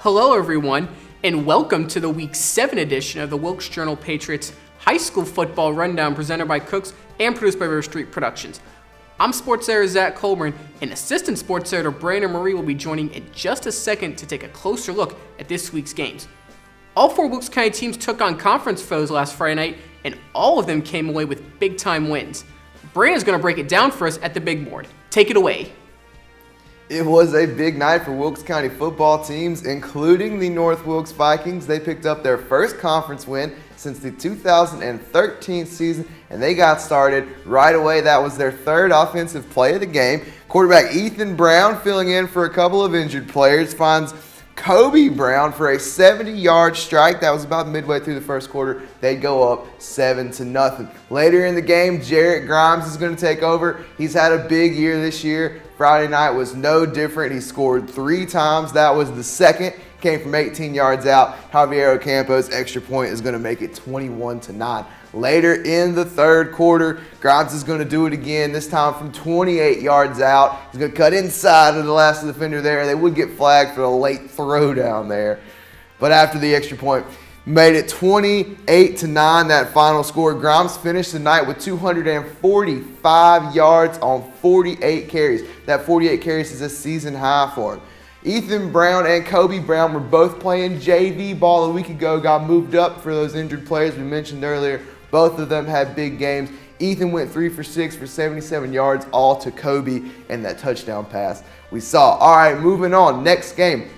Hello everyone, and welcome to the Week 7 edition of the Wilkes Journal-Patriot's High School Football Rundown presented by Cooks and produced by River Street Productions. I'm sports editor Zach Colburn, and assistant sports editor Brandon Moree will be joining in just a second to take a closer look at this week's games. All four Wilkes County teams took on conference foes last Friday night, and all of them came away with big-time wins. Brandon's going to break it down for us at the big board. Take it away. It was a big night for Wilkes County football teams, including the North Wilkes Vikings. They picked up their first conference win since the 2013 season, and they got started right away. That was their third offensive play of the game. Quarterback Ethan Brown, filling in for a couple of injured players, finds Kobe Brown for a 70-yard strike. That was about midway through the first quarter. They go up 7-0. Later in the game, Jarrett Grimes is going to take over. He's had a big year this year. Friday night was no different. He scored 3 times. That was the second. Came from 18 yards out. Javier Ocampo's extra point is going to make it 21-9. Later in the third quarter, Grimes is going to do it again, this time from 28 yards out. He's going to cut inside of the last defender there. They would get flagged for a late throw down there. But after the extra point, made it 28-9, that final score. Grimes finished the night with 245 yards on 48 carries. That 48 carries is a season high for him. Ethan Brown and Kobe Brown were both playing JV ball a week ago, got moved up for those injured players we mentioned earlier. Both of them had big games. Ethan went 3 for 6 for 77 yards, all to Kobe and that touchdown pass we saw. All right, moving on. Next game.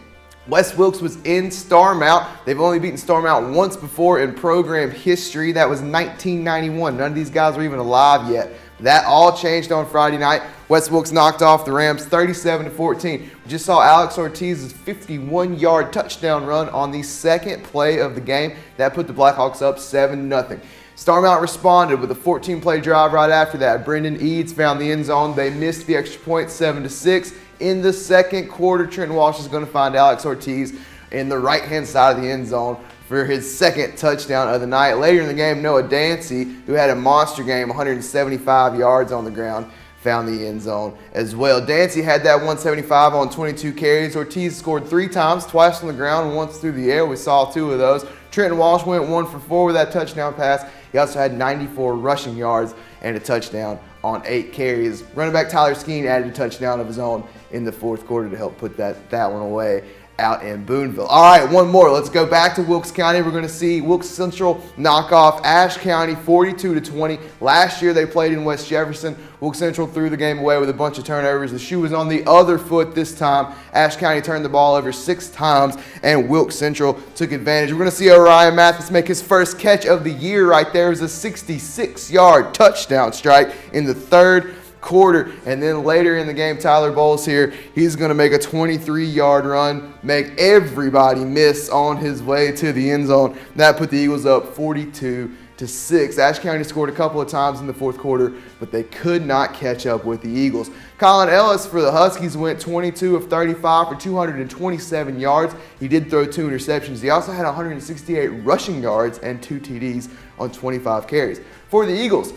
West Wilkes was in Starmount. They've only beaten Starmount once before in program history. That was 1991. None of these guys were even alive yet. That all changed on Friday night. West Wilkes knocked off the Rams 37-14. We just saw Alex Ortiz's 51-yard touchdown run on the second play of the game. That put the Blackhawks up 7-0. Starmount responded with a 14-play drive right after that. Brendan Eads found the end zone. They missed the extra point 7-6. In the second quarter, Trenton Walsh is going to find Alex Ortiz in the right-hand side of the end zone for his second touchdown of the night. Later in the game, Noah Dancy, who had a monster game, 175 yards on the ground, found the end zone as well. Dancy had that 175 on 22 carries. Ortiz scored 3 times, twice on the ground and once through the air. We saw 2 of those. Trenton Walsh went 1 for 4 with that touchdown pass. He also had 94 rushing yards and a touchdown on 8 carries. Running back Tyler Skeen added a touchdown of his own in the fourth quarter to help put that one away out in Boonville. All right, one more. Let's go back to Wilkes County. We're going to see Wilkes Central knock off Ashe County 42-20. Last year they played in West Jefferson. Wilkes Central threw the game away with a bunch of turnovers. The shoe was on the other foot this time. Ashe County turned the ball over 6 times, and Wilkes Central took advantage. We're going to see Orion Mathis make his first catch of the year right there. It was a 66-yard touchdown strike in the third quarter. And then later in the game, Tyler Bowles here, he's going to make a 23-yard run, make everybody miss on his way to the end zone. That put the Eagles up 42-6. Ashe County scored a couple of times in the fourth quarter, but they could not catch up with the Eagles. Colin Ellis for the Huskies went 22 of 35 for 227 yards. He did throw 2 interceptions. He also had 168 rushing yards and 2 TDs on 25 carries. For the Eagles,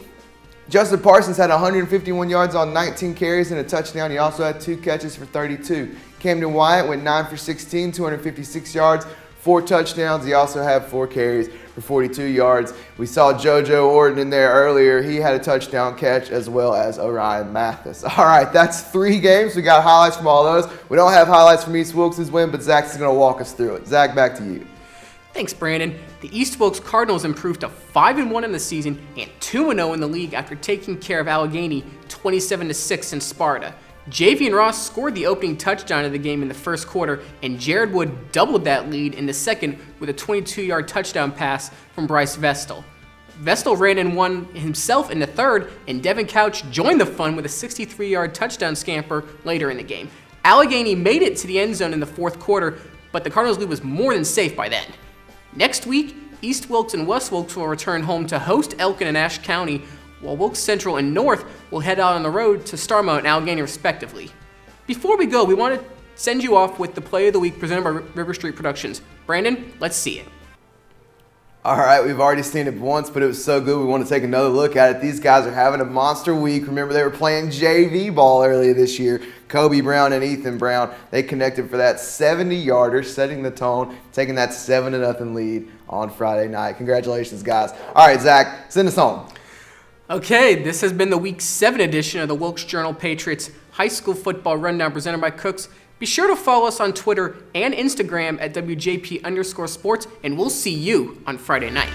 Justin Parsons had 151 yards on 19 carries and a touchdown. He also had 2 catches for 32. Camden Wyatt went 9 for 16, 256 yards, 4 touchdowns. He also had 4 carries for 42 yards. We saw JoJo Orton in there earlier. He had a touchdown catch as well as Orion Mathis. All right, that's 3 games. We got highlights from all those. We don't have highlights from East Wilkes' win, but Zach's going to walk us through it. Zach, back to you. Thanks, Brandon. The East Wilkes Cardinals improved to 5-1 in the season and 2-0 in the league after taking care of Allegheny 27-6 in Sparta. Javian Ross scored the opening touchdown of the game in the first quarter, and Jared Wood doubled that lead in the second with a 22-yard touchdown pass from Bryce Vestal. Vestal ran in one himself in the third, and Devin Couch joined the fun with a 63-yard touchdown scamper later in the game. Allegheny made it to the end zone in the fourth quarter, but the Cardinals' lead was more than safe by then. Next week, East Wilkes and West Wilkes will return home to host Elkin and Ashe County, while Wilkes Central and North will head out on the road to Starmount and Allegheny respectively. Before we go, we want to send you off with the play of the week presented by River Street Productions. Brandon, let's see it. All right, we've already seen it once, but it was so good we want to take another look at it. These guys are having a monster week. Remember, they were playing JV ball earlier this year. Kobe Brown and Ethan Brown, they connected for that 70-yarder, setting the tone, taking that 7-0 lead on Friday night. Congratulations, guys. All right, Zach, send us home. Okay, this has been the Week 7 edition of the Wilkes Journal-Patriots High School Football Rundown presented by Cooks. Be sure to follow us on Twitter and Instagram at WJP_sports, and we'll see you on Friday night.